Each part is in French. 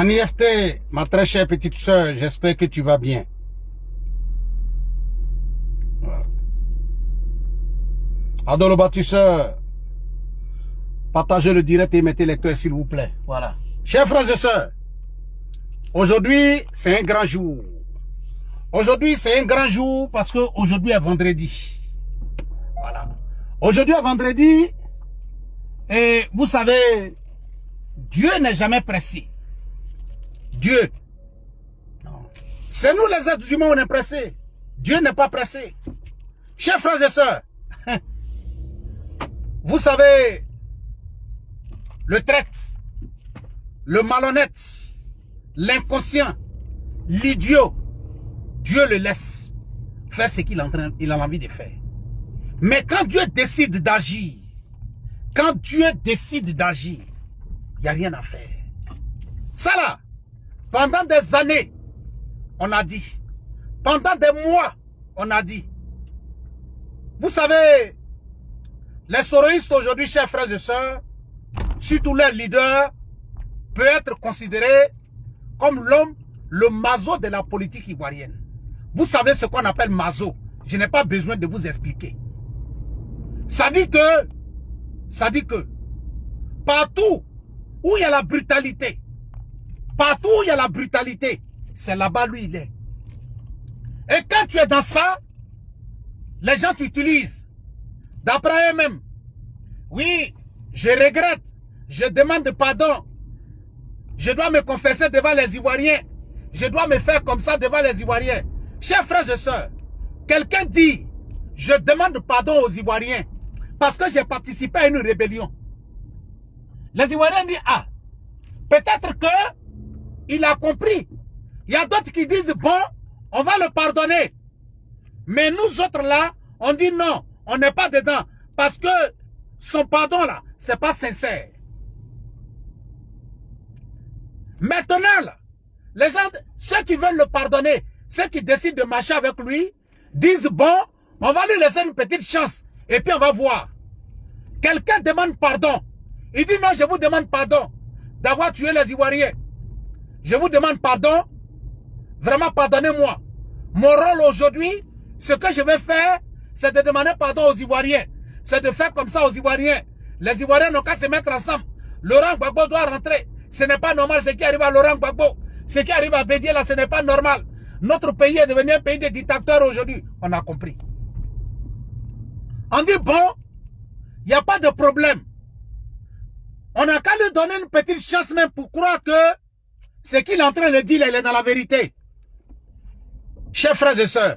Maniefté, ma très chère petite soeur, j'espère que tu vas bien. Voilà. Adolo bâtisseur, partagez le direct et mettez les cœurs s'il vous plaît. Voilà. Chers frères et sœurs, aujourd'hui c'est un grand jour. Aujourd'hui c'est un grand jour parce que aujourd'hui est vendredi. Voilà. Aujourd'hui est vendredi et vous savez, Dieu n'est jamais pressé. Dieu. C'est nous les êtres humains, on est pressés. Dieu n'est pas pressé. Chers frères et sœurs, vous savez, le traître, le malhonnête, l'inconscient, l'idiot, Dieu le laisse faire ce qu'il a envie de faire. Mais quand Dieu décide d'agir, il n'y a rien à faire. Ça là, pendant des années, on a dit. Pendant des mois, on a dit. Vous savez, les soroïstes aujourd'hui, chers frères et sœurs, surtout leur leader, peut être considéré comme l'homme, le mazo de la politique ivoirienne. Vous savez ce qu'on appelle mazo. Je n'ai pas besoin de vous expliquer. Ça dit que partout où il y a la brutalité, c'est là-bas lui il est. Et quand tu es dans ça, les gens t'utilisent. D'après eux-mêmes, oui, je regrette, je demande pardon, je dois me confesser devant les Ivoiriens, je dois me faire comme ça devant les Ivoiriens. Chers frères et sœurs, quelqu'un dit, je demande pardon aux Ivoiriens parce que j'ai participé à une rébellion. Les Ivoiriens disent, ah, peut-être que il a compris. Il y a d'autres qui disent, bon, on va le pardonner. Mais nous autres là, on dit non, on n'est pas dedans. Parce que son pardon là, c'est pas sincère. Maintenant là, les gens, ceux qui veulent le pardonner, ceux qui décident de marcher avec lui, disent bon, on va lui laisser une petite chance. Et puis on va voir. Quelqu'un demande pardon. Il dit non, je vous demande pardon d'avoir tué les Ivoiriens. Je vous demande pardon. Vraiment, pardonnez-moi. Mon rôle aujourd'hui, ce que je vais faire, c'est de demander pardon aux Ivoiriens. C'est de faire comme ça aux Ivoiriens. Les Ivoiriens n'ont qu'à se mettre ensemble. Laurent Gbagbo doit rentrer. Ce n'est pas normal ce qui arrive à Laurent Gbagbo. Ce qui arrive à Bédié là, ce n'est pas normal. Notre pays est devenu un pays de dictateurs aujourd'hui. On a compris. On dit bon, il n'y a pas de problème. On n'a qu'à lui donner une petite chance même pour croire que ce qu'il est en train de dire, il est dans la vérité. Chers frères et sœurs,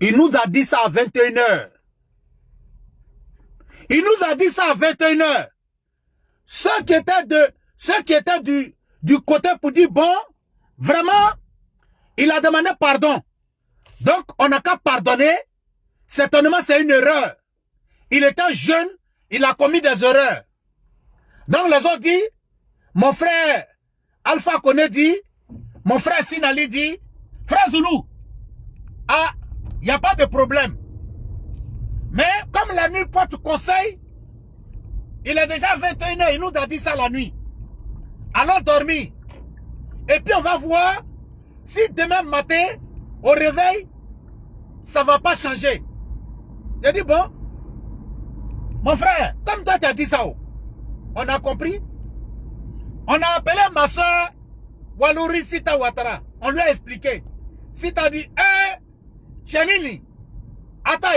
il nous a dit ça à 21 h. Il nous a dit ça à 21 h. Ceux qui étaient du côté pour dire bon, vraiment, il a demandé pardon. Donc, on n'a qu'à pardonner. Certainement, c'est une erreur. Il était jeune, il a commis des erreurs. Donc, les autres disent, mon frère Alpha Koné dit, mon frère Sinali dit, frère Zoulou, ah, il n'y a pas de problème. Mais comme la nuit porte conseil, il est déjà 21 h, il nous a dit ça la nuit. Allons dormir. Et puis on va voir si demain matin, au réveil, ça ne va pas changer. J'ai dit bon, mon frère, comme toi tu as dit ça, on a compris. On a appelé ma soeur Walouri Sita Ouattara. On lui a expliqué. Sita dit, Tchenini, attends,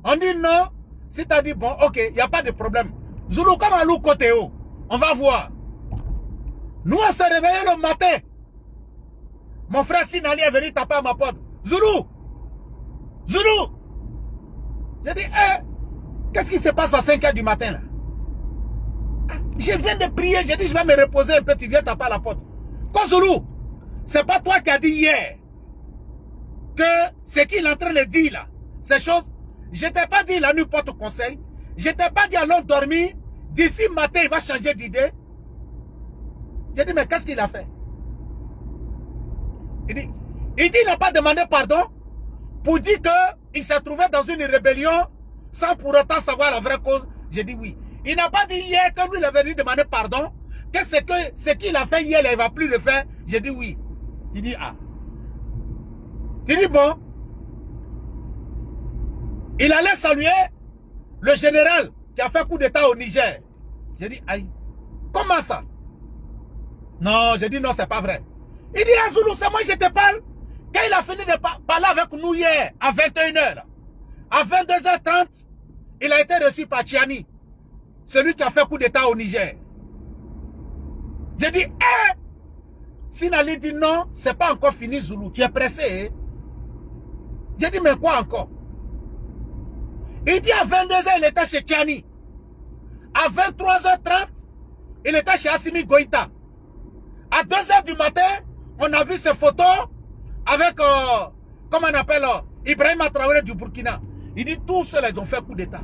on dit non. Sita dit, bon, ok, il n'y a pas de problème. Zoulou, comme à l'autre côté, on va voir. Nous, on s'est réveillé le matin. Mon frère Sinali est venu taper à ma porte. Zoulou! J'ai dit, qu'est-ce qui se passe à 5 h du matin là? Je viens de prier, j'ai dit je vais me reposer un peu, tu viens taper à la porte. Quoi Zoulou? C'est pas toi qui as dit hier que ce qu'il est en train de dire là, ces choses, je t'ai pas dit la nuit porte conseil, je t'ai pas dit allons dormir, d'ici matin il va changer d'idée. J'ai dit mais qu'est-ce qu'il a fait? Il dit il n'a pas demandé pardon pour dire qu'il s'est trouvé dans une rébellion sans pour autant savoir la vraie cause. J'ai dit oui. Il n'a pas dit hier que lui il avait dû demander pardon, que ce qu'il a fait hier, il ne va plus le faire. J'ai dit oui. Il dit ah. Il dit bon. Il allait saluer le général qui a fait coup d'état au Niger. J'ai dit aïe. Comment ça? Non, j'ai dit non, c'est pas vrai. Il dit ah Zoulou, c'est moi je te parle. Quand il a fini de parler avec nous hier, à 21h, à 22h30, il a été reçu par Tchiani, celui qui a fait coup d'état au Niger. J'ai dit, Sinali dit non, c'est pas encore fini Zoulou, tu es pressé. Hein? J'ai dit, mais quoi encore? Il dit à 22h, il était chez Tchiani. À 23h30, il était chez Assimi Goïta. À 2h du matin, on a vu ses photos avec, comment on appelle, Ibrahima Traoré du Burkina. Il dit, tous ceux-là, ils ont fait coup d'état.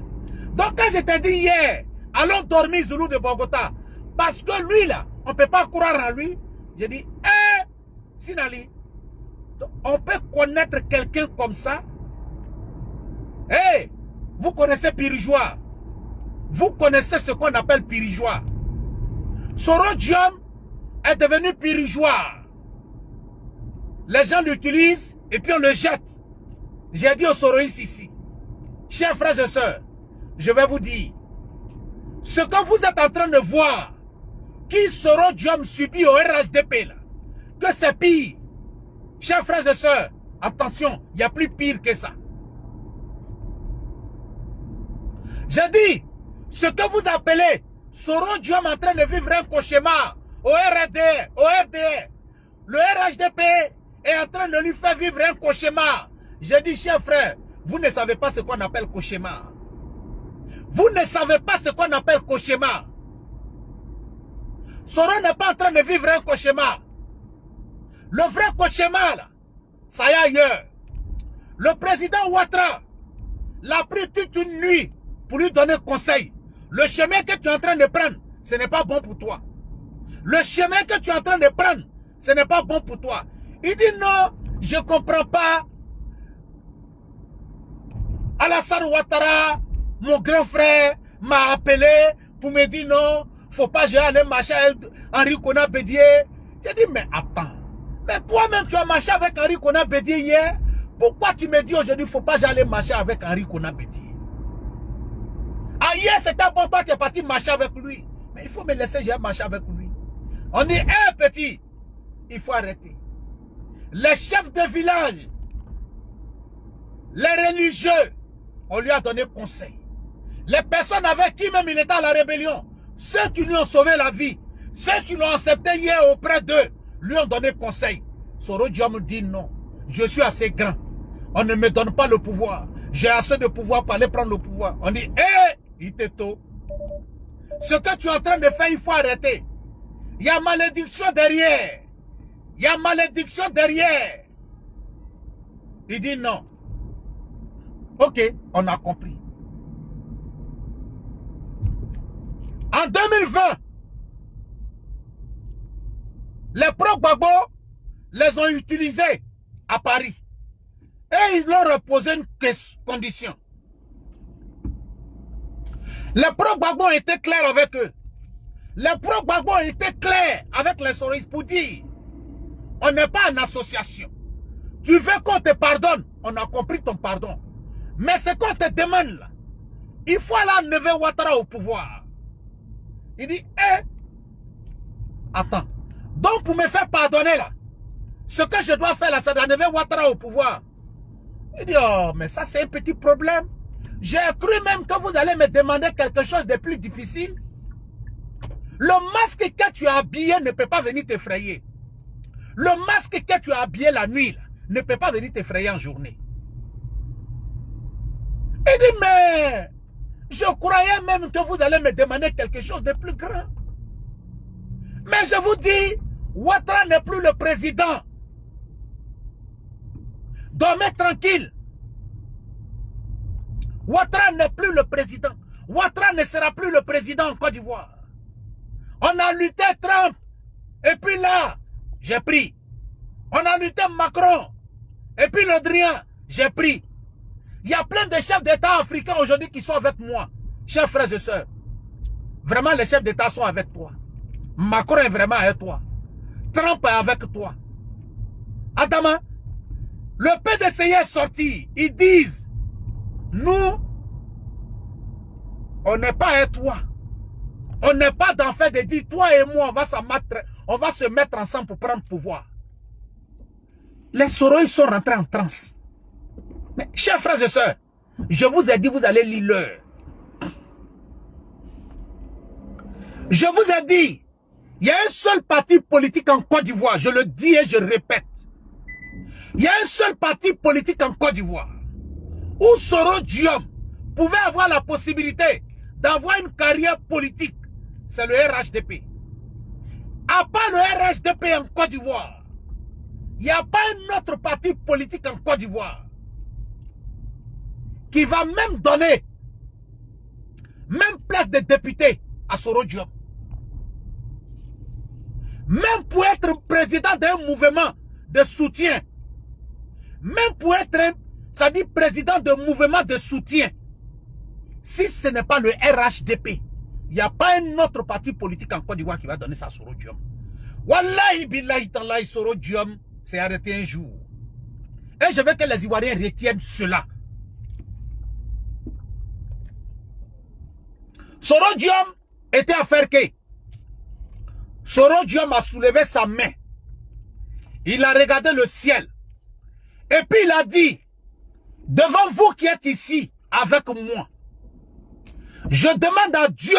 Donc, quand je t'ai dit hier, allons dormir Zoulou de Bogota, parce que lui, là, on ne peut pas croire en lui. J'ai dit, Sinali, on peut connaître quelqu'un comme ça? Vous connaissez Pirijois. Vous connaissez ce qu'on appelle Pirijois. Soro Diom est devenu Pirijois. Les gens l'utilisent et puis on le jette. J'ai dit aux Soroïs ici, chers frères et sœurs, je vais vous dire, ce que vous êtes en train de voir, qui Soro Diom subit au RHDP là, que c'est pire. Chers frères et sœurs, attention, il y a plus pire que ça. J'ai dit, ce que vous appelez Soro Diom en train de vivre un cauchemar au RDR, au RDR, le RHDP est en train de lui faire vivre un cauchemar. J'ai dit, chers frères, vous ne savez pas ce qu'on appelle cauchemar. Vous ne savez pas ce qu'on appelle cauchemar. Soro n'est pas en train de vivre un cauchemar. Le vrai cauchemar, là, ça y est ailleurs. Le président Ouattara l'a pris toute une nuit pour lui donner conseil. Le chemin que tu es en train de prendre, ce n'est pas bon pour toi. Le chemin que tu es en train de prendre, ce n'est pas bon pour toi. Il dit non, je ne comprends pas. Alassane Ouattara, mon grand frère, m'a appelé pour me dire non, faut pas que j'aille marcher avec Henri Konan Bédié. J'ai dit mais attends, mais toi-même tu as marché avec Henri Konan Bédié hier. Pourquoi tu me dis aujourd'hui faut pas que j'aille marcher avec Henri Konan Bédié? Ah hier c'était bon, toi tu es parti marcher avec lui. Mais il faut me laisser, j'ai marché avec lui. On dit petit, il faut arrêter. Les chefs de village, les religieux, on lui a donné conseil. Les personnes avec qui même il était à la rébellion, ceux qui lui ont sauvé la vie, ceux qui l'ont accepté hier auprès d'eux, lui ont donné conseil. Soro Diom dit non, je suis assez grand. On ne me donne pas le pouvoir. J'ai assez de pouvoir pour aller prendre le pouvoir. On dit, il te tôt. Ce que tu es en train de faire, il faut arrêter. Il y a malédiction derrière. Il y a malédiction derrière. Il dit non. Ok, on a compris. En 2020, les pro-Gbagbo les ont utilisés à Paris. Et ils leur ont posé une condition. Les pro-Gbagbo étaient clairs avec eux. Les pro-Gbagbo étaient clairs avec les Soroïs pour dire on n'est pas en association. Tu veux qu'on te pardonne, on a compris ton pardon. Mais ce qu'on te demande là, il faut aller enlever Ouattara au pouvoir. Il dit, attends. Donc pour me faire pardonner là, ce que je dois faire là, c'est d'enlever Ouattara au pouvoir. Il dit, oh, mais ça c'est un petit problème. J'ai cru même que vous allez me demander quelque chose de plus difficile. Le masque que tu as habillé ne peut pas venir t'effrayer. Le masque que tu as habillé la nuit là, ne peut pas venir t'effrayer en journée. Il dit, mais je croyais même que vous allez me demander quelque chose de plus grand. Mais je vous dis, Ouattara n'est plus le président. Dormez tranquille. Ouattara n'est plus le président. Ouattara ne sera plus le président en Côte d'Ivoire. On a lutté Trump. Et puis là, j'ai pris. On a lutté Macron. Et puis le Drian, j'ai pris. Il y a plein de chefs d'État africains aujourd'hui qui sont avec moi. Chers frères et sœurs. Vraiment, les chefs d'État sont avec toi. Macron est vraiment avec toi. Trump est avec toi. Adama, le PDCI est sorti. Ils disent, nous, on n'est pas avec toi. On n'est pas dans le fait de dire, toi et moi, on va se mettre ensemble pour prendre le pouvoir. Les Soroïs sont rentrés en transe. Mais, chers frères et sœurs, je vous ai dit, vous allez lire l'heure. Je vous ai dit, il y a un seul parti politique en Côte d'Ivoire, je le dis et je le répète. Il y a un seul parti politique en Côte d'Ivoire où Soro Diom pouvait avoir la possibilité d'avoir une carrière politique. C'est le RHDP. À part le RHDP en Côte d'Ivoire, il n'y a pas un autre parti politique en Côte d'Ivoire qui va même donner même place de député à Soro Diom. Même pour être président d'un mouvement de soutien, même pour être, ça dit président d'un mouvement de soutien, si ce n'est pas le RHDP, il n'y a pas un autre parti politique en Côte d'Ivoire qui va donner ça à Soro Diom. Wallahi billahi tallahi, Soro Diom s'est arrêté un jour. Et je veux que les Ivoiriens retiennent cela. Soro Diom était à faire que Soro Diom a soulevé sa main. Il a regardé le ciel. Et puis il a dit, devant vous qui êtes ici avec moi, je demande à Dieu.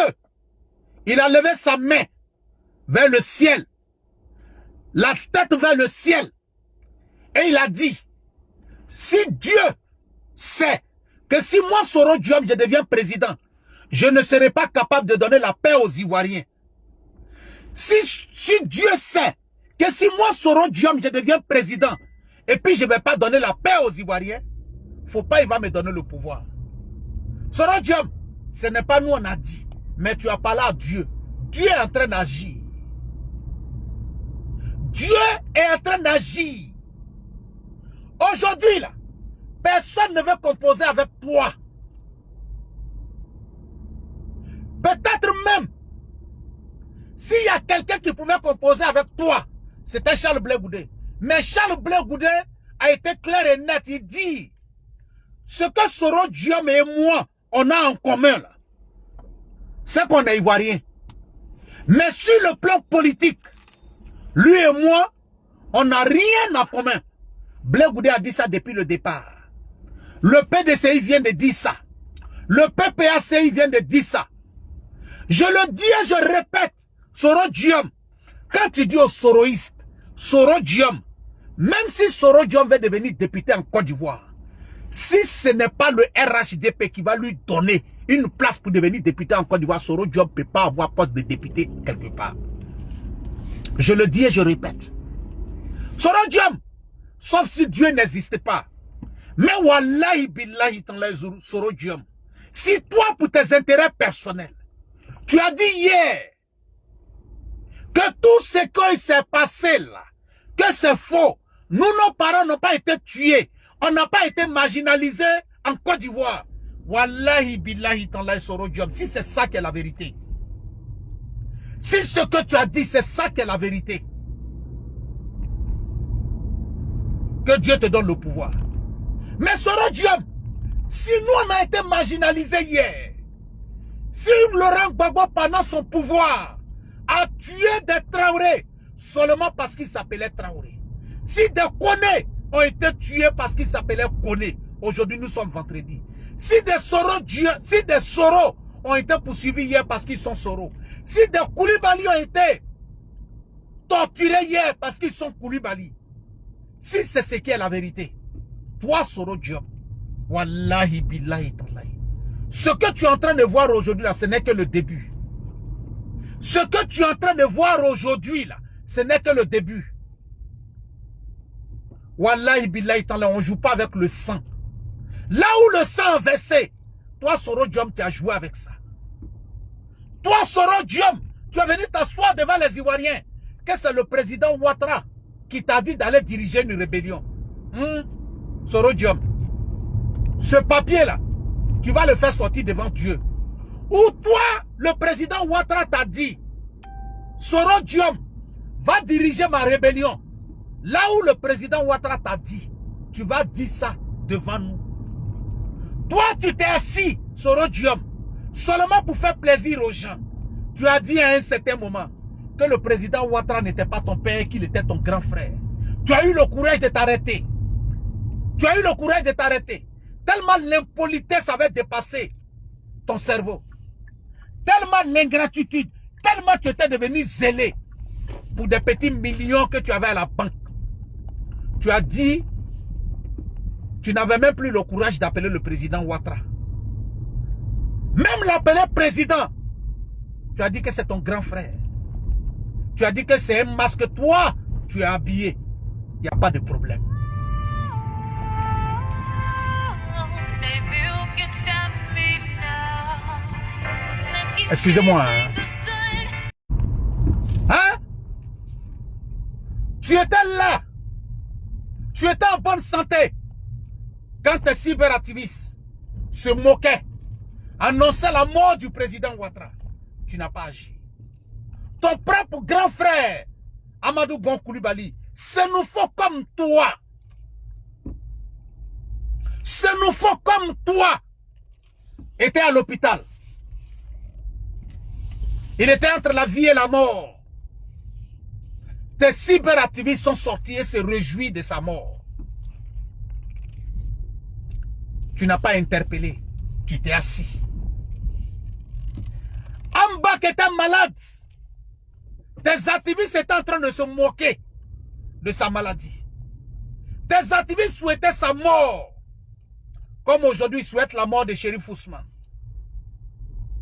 Il a levé sa main vers le ciel, la tête vers le ciel. Et il a dit, si Dieu sait que si moi, Soro Diom, je deviens président, je ne serai pas capable de donner la paix aux Ivoiriens. Si Dieu sait que si moi, Soro Diom, je deviens président, et puis je ne vais pas donner la paix aux Ivoiriens, faut pas, il va me donner le pouvoir. Soro Diom, ce n'est pas nous on a dit, mais tu as parlé à Dieu. Dieu est en train d'agir. Dieu est en train d'agir. Aujourd'hui, là, personne ne veut composer avec toi. Peut-être même, s'il y a quelqu'un qui pouvait composer avec toi, c'était Charles Blé Goudé. Mais Charles Blé Goudé a été clair et net. Il dit, ce que Soro Diom et moi, on a en commun, là, c'est qu'on est Ivoirien. Mais sur le plan politique, lui et moi, on n'a rien en commun. Blé Goudé a dit ça depuis le départ. Le PDCI vient de dire ça. Le PPACI vient de dire ça. Je le dis et je répète, Soro Diom, quand tu dis aux soroïstes, Soro Diom, même si Soro Diom veut devenir député en Côte d'Ivoire, si ce n'est pas le RHDP qui va lui donner une place pour devenir député en Côte d'Ivoire, Soro Diom ne peut pas avoir poste de député quelque part. Je le dis et je répète. Soro Diom, sauf si Dieu n'existe pas. Mais wallahi billahi tallahi Soro Diom, si toi pour tes intérêts personnels, tu as dit hier que tout ce qui s'est passé là, que c'est faux. Nous, nos parents n'ont pas été tués. On n'a pas été marginalisés en Côte d'Ivoire. Wallahi billahi tallahi Soro Diom, si c'est ça qui est la vérité. Si ce que tu as dit, c'est ça qui est la vérité. Que Dieu te donne le pouvoir. Mais Soro Diom, si nous on a été marginalisés hier, si Laurent Gbagbo pendant son pouvoir a tué des Traoré seulement parce qu'il s'appelait Traoré, si des Koné ont été tués parce qu'ils s'appelaient Koné, aujourd'hui nous sommes vendredi, si des Soro ont été poursuivis hier parce qu'ils sont Soro, si des Koulibaly ont été torturés hier parce qu'ils sont Koulibaly, si c'est ce qui est la vérité, toi Soro Diom, wallahi billahi tallahi, ce que tu es en train de voir aujourd'hui là, ce n'est que le début. Ce que tu es en train de voir aujourd'hui là, ce n'est que le début. Wallahi billahi tallahi, on ne joue pas avec le sang. Là où le sang est versé, toi Soro Diom, tu as joué avec ça. Toi Soro Diom, tu es venu t'asseoir devant les Ivoiriens, que c'est le président Ouattara qui t'a dit d'aller diriger une rébellion. Soro Diom, ce papier là, tu vas le faire sortir devant Dieu. Ou toi, le président Ouattara t'a dit Soro Diom va diriger ma rébellion. Là où le président Ouattara t'a dit, tu vas dire ça devant nous. Toi, tu t'es assis, Soro Diom, seulement pour faire plaisir aux gens. Tu as dit à un certain moment que le président Ouattara n'était pas ton père, qu'il était ton grand frère. Tu as eu le courage de t'arrêter. Tu as eu le courage de t'arrêter. Tellement l'impolitesse avait dépassé ton cerveau. Tellement l'ingratitude. Tellement tu étais devenu zélé pour des petits millions que tu avais à la banque. Tu as dit, tu n'avais même plus le courage d'appeler le président Ouattara. Même l'appeler président. Tu as dit que c'est ton grand frère. Tu as dit que c'est un masque. Toi, tu es habillé. Il n'y a pas de problème. Excusez-moi. Hein? Tu étais là. Tu étais en bonne santé. Quand tes cyberactivistes se moquaient, annonçaient la mort du président Ouattara, tu n'as pas agi. Ton propre grand frère, Amadou Gon Coulibaly, c'est nous faut comme toi. C'est nous faut comme toi. Était à l'hôpital. Il était entre la vie et la mort. Tes cyberactivistes sont sortis et se réjouissent de sa mort. Tu n'as pas interpellé. Tu t'es assis. Ambak était malade. Tes activistes étaient en train de se moquer de sa maladie. Tes activistes souhaitaient sa mort. Comme aujourd'hui ils souhaitent la mort de Chérif Ousmane.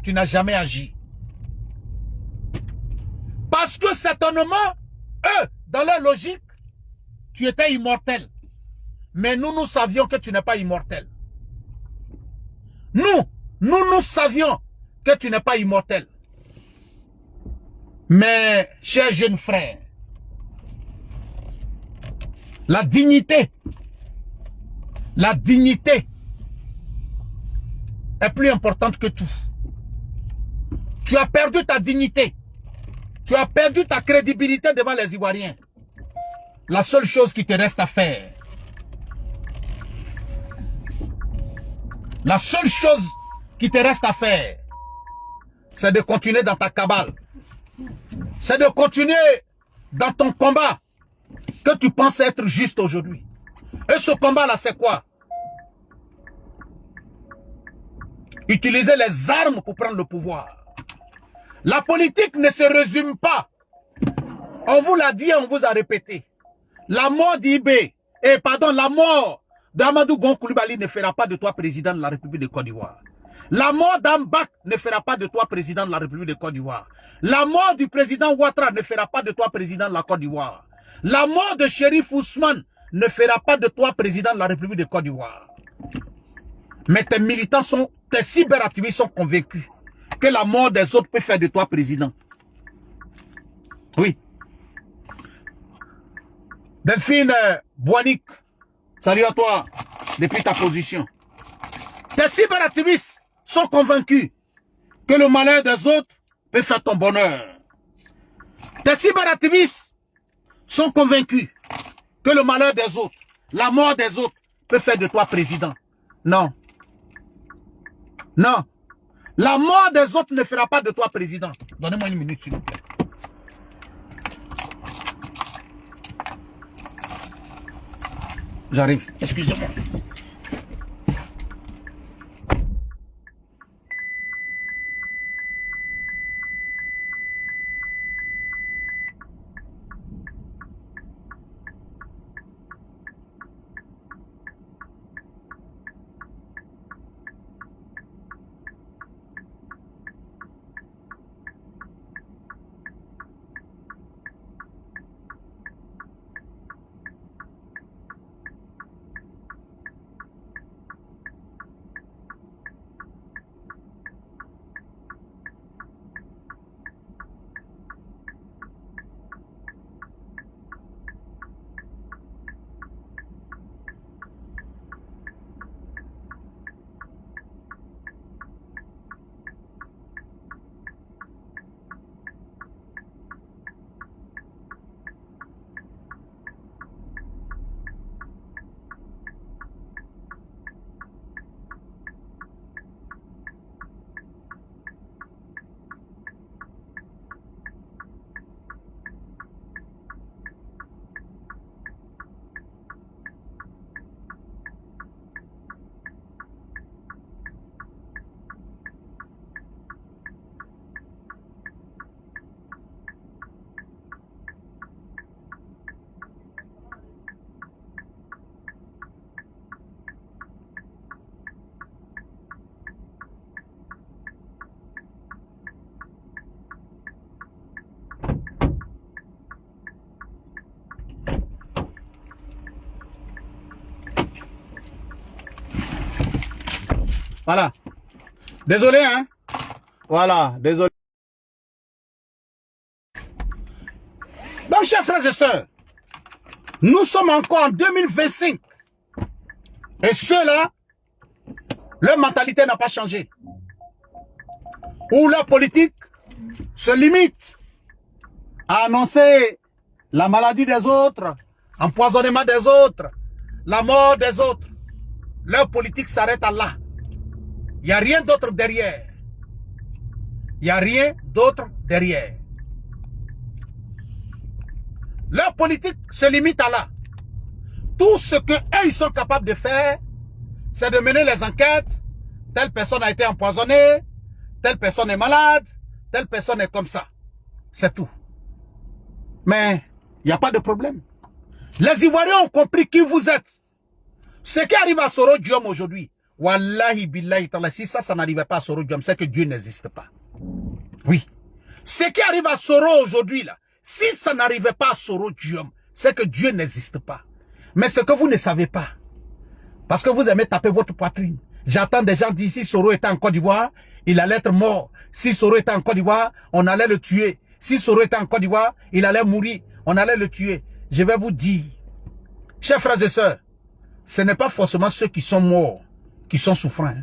Tu n'as jamais agi. Parce que certainement, eux, dans leur logique, tu étais immortel. Mais nous savions que tu n'es pas immortel. Nous savions que tu n'es pas immortel. Mais, cher jeune frère, la dignité est plus importante que tout. Tu as perdu ta dignité. Tu as perdu ta crédibilité devant les Ivoiriens. La seule chose qui te reste à faire, c'est de continuer dans ta cabale. C'est de continuer dans ton combat que tu penses être juste aujourd'hui. Et ce combat-là, c'est quoi? Utiliser les armes pour prendre le pouvoir. La politique ne se résume pas. On vous l'a dit et on vous a répété. La mort d'Ibé, la mort d'Amadou Gon Coulibaly ne fera pas de toi président de la République de Côte d'Ivoire. La mort d'Ambak ne fera pas de toi président de la République de Côte d'Ivoire. La mort du président Ouattara ne fera pas de toi président de la Côte d'Ivoire. La mort de Chérif Ousmane ne fera pas de toi président de la République de Côte d'Ivoire. Mais tes militants tes cyberactivistes sont convaincus que la mort des autres peut faire de toi président. Oui. Delphine Boanik, salut à toi, depuis ta position. Tes cyberactivistes sont convaincus que le malheur des autres peut faire ton bonheur. Tes cyberactivistes sont convaincus que le malheur des autres, la mort des autres peut faire de toi président. Non. Non. La mort des autres ne fera pas de toi président. Donnez-moi une minute, s'il vous plaît. J'arrive. Excusez-moi. Voilà. Désolé, hein. Voilà, désolé. Donc, chers frères et sœurs, nous sommes encore en 2025. Et ceux-là, leur mentalité n'a pas changé. Ou leur politique se limite à annoncer la maladie des autres, empoisonnement des autres, la mort des autres. Leur politique s'arrête à là. Il n'y a rien d'autre derrière. Il n'y a rien d'autre derrière. Leur politique se limite à là. Tout ce qu'eux, ils sont capables de faire, c'est de mener les enquêtes. Telle personne a été empoisonnée, telle personne est malade, telle personne est comme ça. C'est tout. Mais il n'y a pas de problème. Les Ivoiriens ont compris qui vous êtes. Ce qui arrive à Soro Diom aujourd'hui, Wallahi billahi ta'ala, si ça n'arrivait pas à Soro Diom, c'est que Dieu n'existe pas. Oui. Ce qui arrive à Soro aujourd'hui, là, si ça n'arrivait pas à Soro Diom, c'est que Dieu n'existe pas. Mais ce que vous ne savez pas, parce que vous aimez taper votre poitrine. J'entends des gens dire, si Soro était en Côte d'Ivoire, il allait être mort. Si Soro était en Côte d'Ivoire, on allait le tuer. Si Soro était en Côte d'Ivoire, il allait mourir. On allait le tuer. Je vais vous dire, chers frères et sœurs, ce n'est pas forcément ceux qui sont morts qui sont souffrants.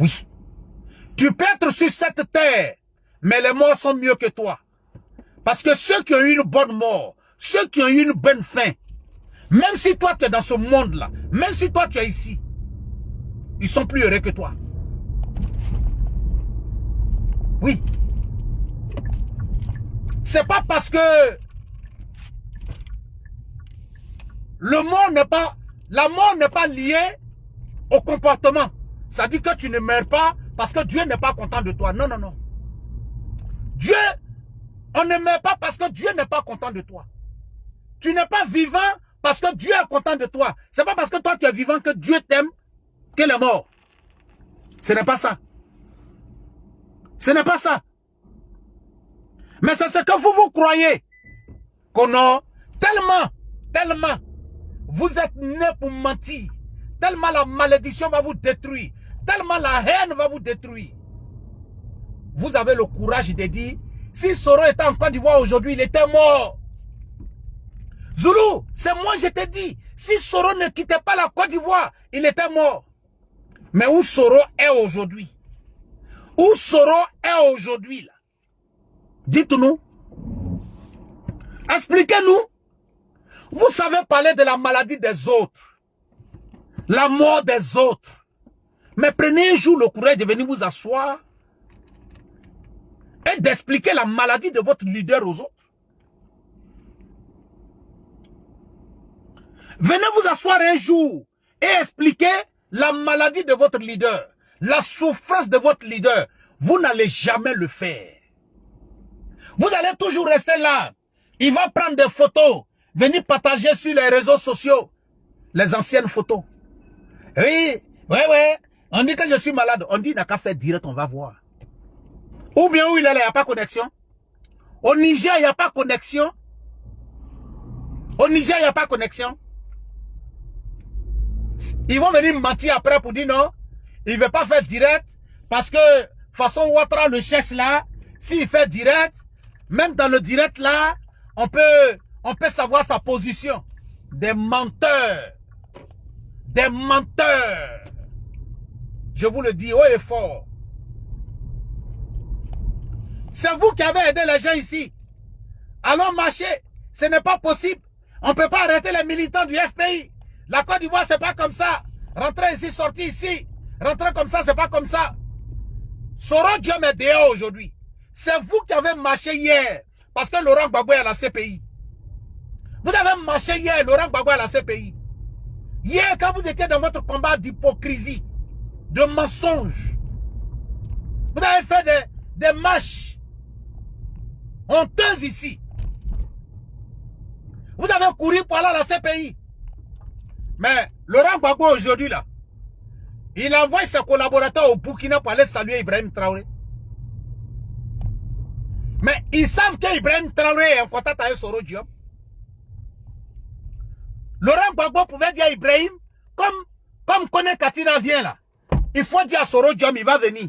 Oui. Tu peux être sur cette terre, mais les morts sont mieux que toi. Parce que ceux qui ont eu une bonne mort, ceux qui ont eu une bonne fin, même si toi tu es dans ce monde-là, même si toi tu es ici, ils sont plus heureux que toi. Oui. C'est pas parce que le mort n'est pas, la mort n'est pas liée au comportement. Ça dit que tu ne meurs pas parce que Dieu n'est pas content de toi. Non, non, non. Dieu, on ne meurt pas parce que Dieu n'est pas content de toi. Tu n'es pas vivant parce que Dieu est content de toi. C'est pas parce que toi tu es vivant que Dieu t'aime qu'il est mort. Ce n'est pas ça. Ce n'est pas ça. Mais c'est ce que vous croyez. Qu'on a tellement, vous êtes né pour mentir. Tellement la malédiction va vous détruire. Tellement la haine va vous détruire. Vous avez le courage de dire, si Soro était en Côte d'Ivoire aujourd'hui, il était mort. Zoulou, c'est moi je te dis, si Soro ne quittait pas la Côte d'Ivoire, il était mort. Mais où Soro est aujourd'hui? Où Soro est aujourd'hui là? Dites-nous. Expliquez-nous. Vous savez parler de la maladie des autres. La mort des autres. Mais prenez un jour le courage de venir vous asseoir et d'expliquer la maladie de votre leader aux autres. Venez vous asseoir un jour et expliquer la maladie de votre leader, la souffrance de votre leader. Vous n'allez jamais le faire. Vous allez toujours rester là. Il va prendre des photos, venir partager sur les réseaux sociaux les anciennes photos. Oui, ouais. On dit que je suis malade. On dit il n'a qu'à faire direct, on va voir. Ou bien où il est là, il n'y a pas connexion. Au Niger, il n'y a pas connexion. Au Niger, il n'y a pas connexion. Ils vont venir mentir après pour dire non, il ne veut pas faire direct parce que façon Ouattara le cherche là. S'il fait direct, même dans le direct là, on peut savoir sa position. Des menteurs. Des menteurs. Je vous le dis haut et fort. C'est vous qui avez aidé les gens ici. Allons marcher. Ce n'est pas possible. On ne peut pas arrêter les militants du FPI. La Côte d'Ivoire, c'est pas comme ça. Rentrer ici, sortir ici. Rentrer comme ça, c'est pas comme ça. Soro Diom est dehors aujourd'hui. C'est vous qui avez marché hier. Parce que Laurent Gbagbo est à la CPI. Vous avez marché hier, Laurent Gbagbo est à la CPI. Hier, quand vous étiez dans votre combat d'hypocrisie, de mensonge, vous avez fait des marches honteuses ici. Vous avez couru pour aller à la CPI. Mais Laurent Gbagbo aujourd'hui là, il envoie ses collaborateurs au Burkina pour aller saluer Ibrahim Traoré. Mais ils savent que Ibrahim Traoré est en contact avec Soro Diom. Laurent Gbagbo pouvait dire à Ibrahim, comme Kone Katina vient là, il faut dire à Soro Diom, il va venir.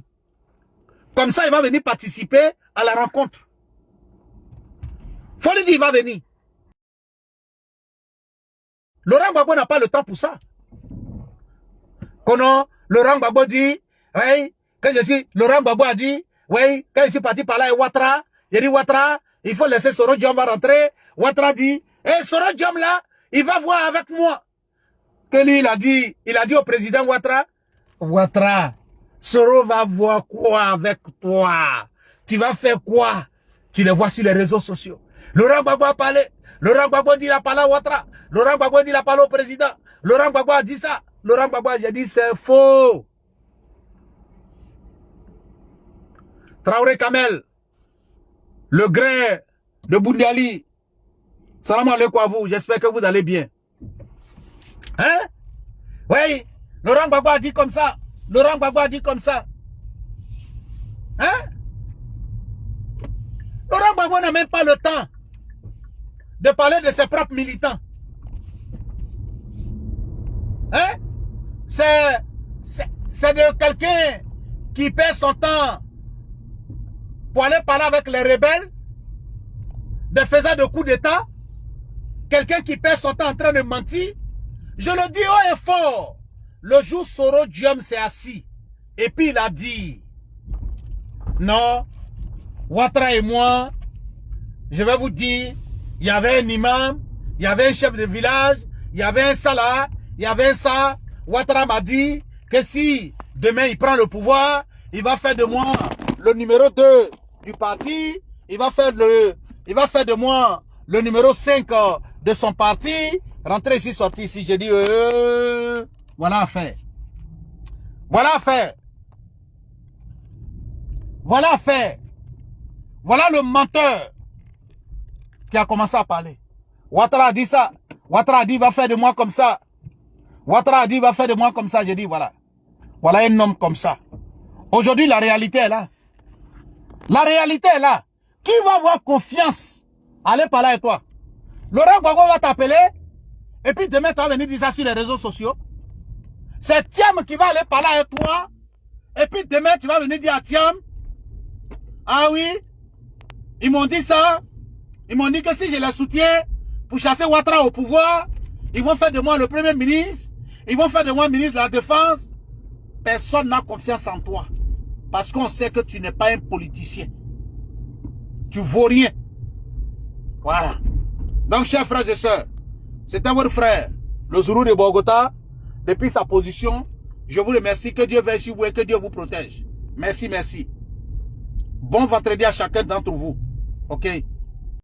Comme ça, il va venir participer à la rencontre. Faut lui dire, il va venir. Laurent Gbagbo n'a pas le temps pour ça. Quand Laurent Gbagbo dit, oui, quand je suis, Laurent Gbagbo a dit, oui, quand je suis parti par là, et Ouattara, il dit Ouattara, il faut laisser Soro Diom rentrer. Ouattara dit, Soro Diom là, il va voir avec moi. Que lui, il a dit au président Ouattara, Ouattara, Soro va voir quoi avec toi? Tu vas faire quoi? Tu les vois sur les réseaux sociaux. Laurent Gbagbo a parlé. Laurent Gbagbo dit il a parlé à Ouattara. Laurent Gbagbo dit il a parlé au président. Laurent Gbagbo a dit ça. Laurent Gbagbo a dit c'est faux. Traoré Kamel, le grain de Boundiali. Salam alaikum à vous. J'espère que vous allez bien. Hein? Oui. Laurent Gbagbo a dit comme ça. Laurent Gbagbo a dit comme ça. Hein? Laurent Gbagbo n'a même pas le temps de parler de ses propres militants. Hein? C'est de quelqu'un qui perd son temps pour aller parler avec les rebelles, des faiseurs de coups d'État, quelqu'un qui perd son temps en train de mentir. Je le dis haut et fort. Le jour Soro Diom s'est assis et puis il a dit non, Ouattara et moi, je vais vous dire, il y avait un imam, il y avait un chef de village, il y avait un salah, il y avait un ça. Ouattara m'a dit que si demain il prend le pouvoir, il va faire de moi le numéro 2 du parti, il va faire de moi le numéro 5 de son parti, rentrer ici, sortir ici. J'ai dit, voilà à faire. Voilà à faire. Voilà à faire. Voilà le menteur qui a commencé à parler. Ouattara a dit ça. Ouattara a dit, il va faire de moi comme ça. Ouattara a dit, il va faire de moi comme ça. J'ai dit, voilà. Voilà un homme comme ça. Aujourd'hui, la réalité est là. La réalité est là. Qui va avoir confiance? Allez par là et toi. Laurent Gbagbo va t'appeler. Et puis demain, tu vas venir dire ça sur les réseaux sociaux. C'est Thiam qui va aller par là et toi. Et puis demain, tu vas venir dire à Thiam, ah oui, ils m'ont dit ça. Ils m'ont dit que si je les soutiens pour chasser Ouattara au pouvoir, ils vont faire de moi le premier ministre. Ils vont faire de moi ministre de la Défense. Personne n'a confiance en toi. Parce qu'on sait que tu n'es pas un politicien. Tu vaux rien. Voilà. Donc, chers frères et sœurs, c'était votre frère, le Zourou de Bogota. Depuis sa position, je vous remercie. Que Dieu veille sur vous et que Dieu vous protège. Merci, merci. Bon vendredi à chacun d'entre vous. OK?